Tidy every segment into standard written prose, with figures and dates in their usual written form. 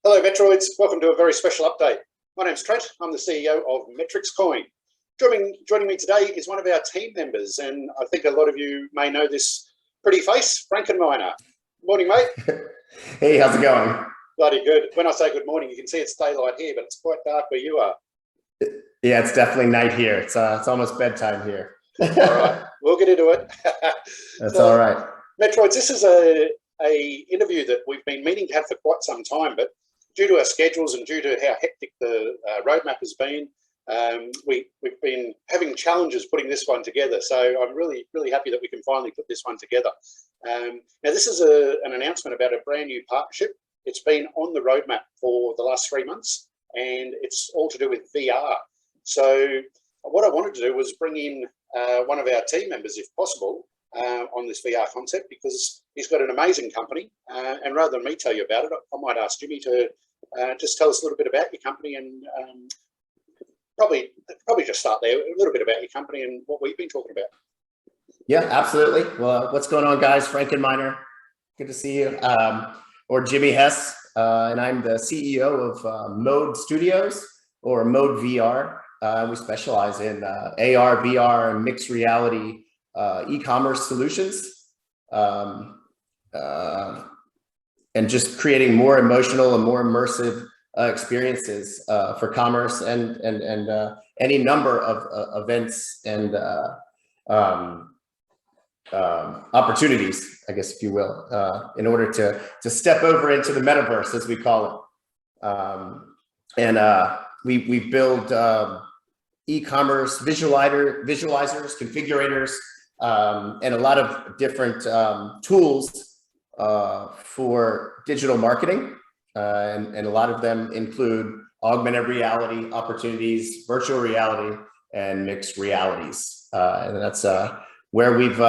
Hello, Metroids. Welcome to a very special update. My name's Trent. I'm the CEO of Metrix Coin. Joining me today is one of our team members, and I think a lot of you may know this pretty face, Frankenminer. Morning, mate. Hey, how's it going? Bloody good. When I say good morning, you can see it's daylight here, but it's quite dark where you are. Yeah, it's definitely night here. It's almost bedtime here. All right, we'll get into it. That's all right. Metroids, this is a interview that we've been meaning to have for quite some time, but due to our schedules and due to how hectic the roadmap has been, we've been having challenges putting this one together. So I'm really happy that we can finally put this one together. Now, this is an announcement about a brand new partnership. It's been on the roadmap for the last 3 months, and it's all to do with VR. So what I wanted to do was bring in one of our team members, if possible, on this VR concept, because he's got an amazing company. And rather than me tell you about it, I might ask Jimmy to just tell us a little bit about your company, and probably just start there, a little bit about your company and what we've been talking about. Yeah, absolutely. Well, what's going on, guys? Frankenminer, good to see you. Or Jimmy Hess, and I'm the CEO of Mode Studios, or Mode VR. We specialize in AR, VR, and mixed reality e-commerce solutions, and just creating more emotional and more immersive experiences for commerce and any number of events and opportunities, I guess, if you will, in order to step over into the metaverse, as we call it. We build e-commerce visualizers, configurators, and a lot of different tools for digital marketing. And a lot of them include augmented reality opportunities, virtual reality, and mixed realities. And that's where we've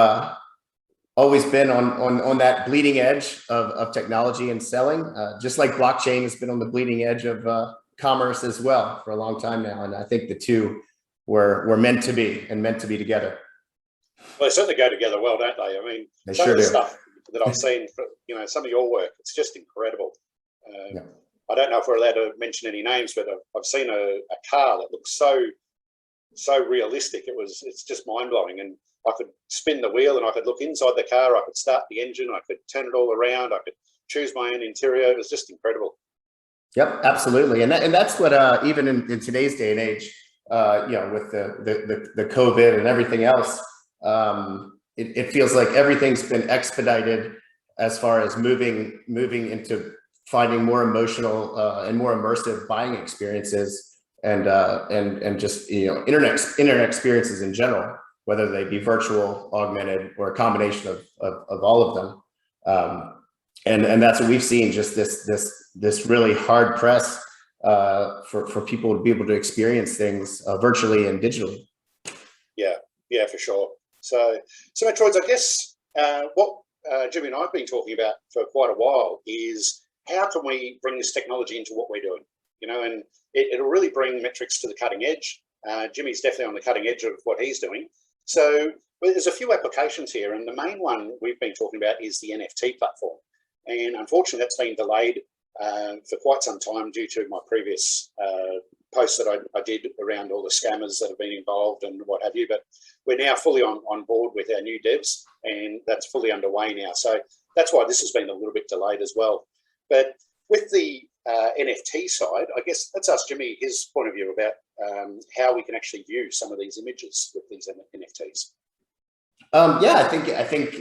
always been on that bleeding edge of technology and selling, just like blockchain has been on the bleeding edge of commerce as well for a long time now. And I think the two were meant to be together. Well, they certainly go together well, don't they? I mean, they some sure of the do. stuff that I've seen, some of your work, it's just incredible. Yeah. I don't know if we're allowed to mention any names, but I've seen a car that looks so realistic. It's just mind blowing. And I could spin the wheel and I could look inside the car. I could start the engine. I could turn it all around. I could choose my own interior. It was just incredible. Yep, absolutely. And that's what even in today's day and age, with the COVID and everything else, it feels like everything's been expedited as far as moving into finding more emotional and more immersive buying experiences, and just internet experiences in general, whether they be virtual, augmented, or a combination of all of them. And that's what we've seen, just this really hard press for people to be able to experience things virtually and digitally. Yeah, for sure. So Metroids, I guess what Jimmy and I have been talking about for quite a while is how can we bring this technology into what we're doing? And it'll really bring Metrix to the cutting edge. Jimmy's definitely on the cutting edge of what he's doing. So there's a few applications here, and the main one we've been talking about is the NFT platform. And unfortunately, that's been delayed for quite some time due to my previous posts that I did around all the scammers that have been involved and what have you. But we're now fully on board with our new devs, and that's fully underway now. So that's why this has been a little bit delayed as well. But with the NFT side, I guess let's ask Jimmy his point of view about how we can actually view some of these images with these NFTs. Yeah, I think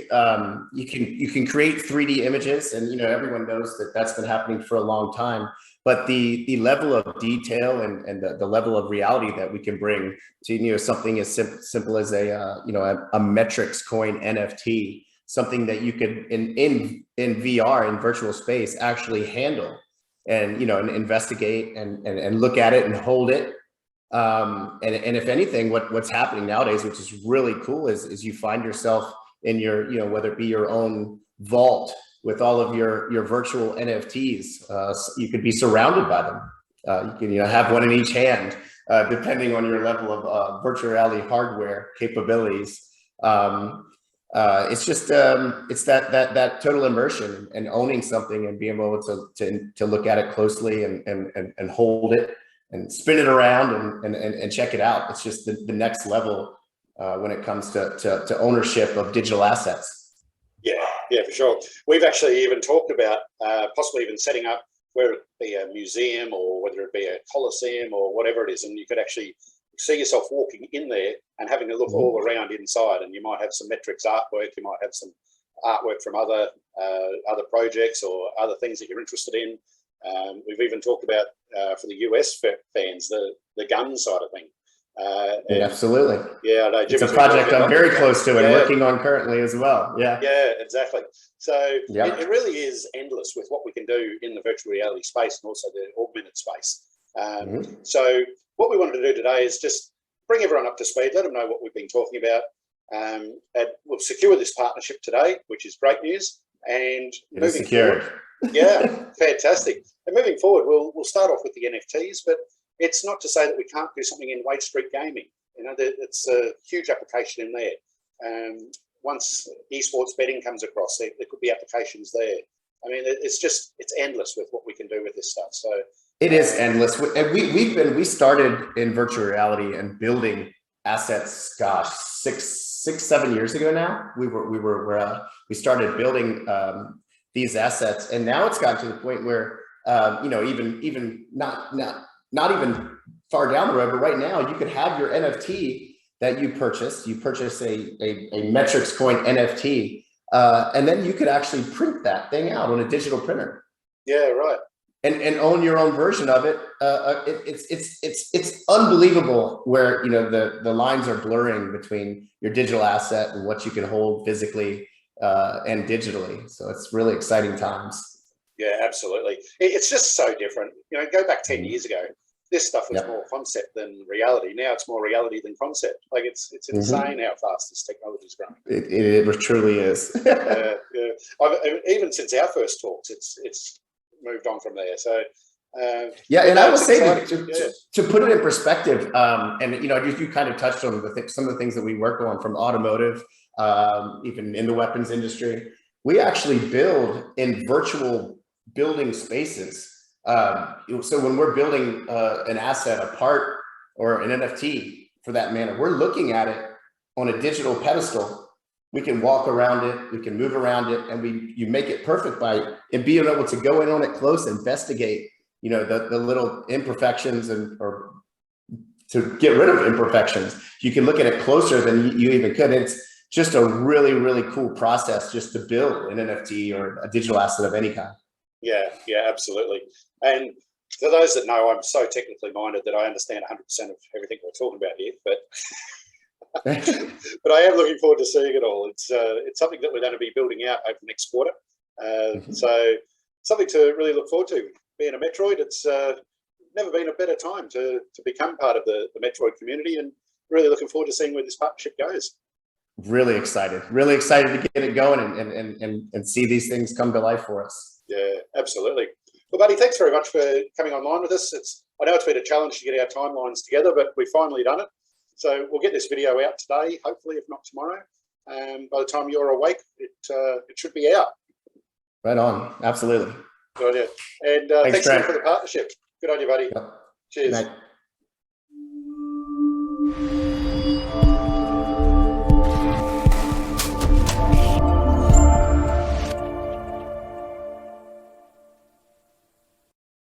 you can create 3D images, and everyone knows that that's been happening for a long time. But the level of detail and the level of reality that we can bring to something as simple as a Metrix Coin NFT, something that you could in VR, in virtual space, actually handle and and investigate and look at it and hold it. And if anything, what's happening nowadays, which is really cool, is you find yourself in your, whether it be your own vault with all of your virtual NFTs, you could be surrounded by them. You can have one in each hand, depending on your level of virtual reality hardware capabilities. It's just it's that total immersion and owning something and being able to look at it closely and hold it and spin it around and check it out. It's just the next level when it comes to ownership of digital assets. Yeah, for sure. We've actually even talked about possibly even setting up, whether it be a museum or whether it be a coliseum or whatever it is, and you could actually see yourself walking in there and having a look all around inside, and you might have some Metrix artwork, you might have some artwork from other projects or other things that you're interested in. We've even talked about for the US fans, the gun side of thing. Absolutely. Yeah, I know, it's a project I'm very close to and working on currently as well. Yeah, exactly. So it really is endless with what we can do in the virtual reality space and also the augmented space. So what we wanted to do today is just bring everyone up to speed, let them know what we've been talking about. And we'll secure this partnership today, which is great news. And moving forward, fantastic. And moving forward, we'll start off with the NFTs, but it's not to say that we can't do something in Wade Street gaming. You know, it's a huge application in there. Once esports betting comes across, there could be applications there. I mean, it's endless with what we can do with this stuff. So it is endless. And we started in virtual reality and building assets. Gosh, 7 years ago now. We started building these assets, and now it's gotten to the point where you know, even not even far down the road, but right now you could have your NFT that you purchase. You purchase a Metrix Coin NFT, and then you could actually print that thing out on a digital printer. Yeah, right. And own your own version of it. It's unbelievable where, you know, the lines are blurring between your digital asset and what you can hold physically and digitally. So it's really exciting times. Yeah, absolutely. It's just so different. You know, go back 10 years ago, this stuff was more concept than reality. Now it's more reality than concept. Like it's insane how fast this technology's growing. It truly is. Even since our first talks, it's moved on from there. So and I will say to put it in perspective, and you know, you kind of touched on some of the things that we work on, from automotive, even in the weapons industry. We actually build in virtual building spaces. So when we're building an asset, a part, or an NFT for that matter, we're looking at it on a digital pedestal. We can walk around it, we can move around it, and you make it perfect by being able to go in on it close, investigate, you know, the little imperfections or to get rid of imperfections. You can look at it closer than you even could. It's just a really, really cool process just to build an NFT or a digital asset of any kind. Yeah, absolutely. And for those that know, I'm so technically minded that I understand 100% of everything we're talking about here, but but I am looking forward to seeing it all. It's something that we're going to be building out over the next quarter. So something to really look forward to. Being a Metroid, it's never been a better time to become part of the Metroid community, and really looking forward to seeing where this partnership goes. Really excited to get it going and see these things come to life for us. Yeah, absolutely. Well, buddy, thanks very much for coming online with us. I know it's been a challenge to get our timelines together, but we've finally done it. So we'll get this video out today, hopefully, if not tomorrow. By the time you're awake, it should be out. Right on. Absolutely. Good idea. And thanks for the partnership. Good on you, buddy. Yep. Cheers.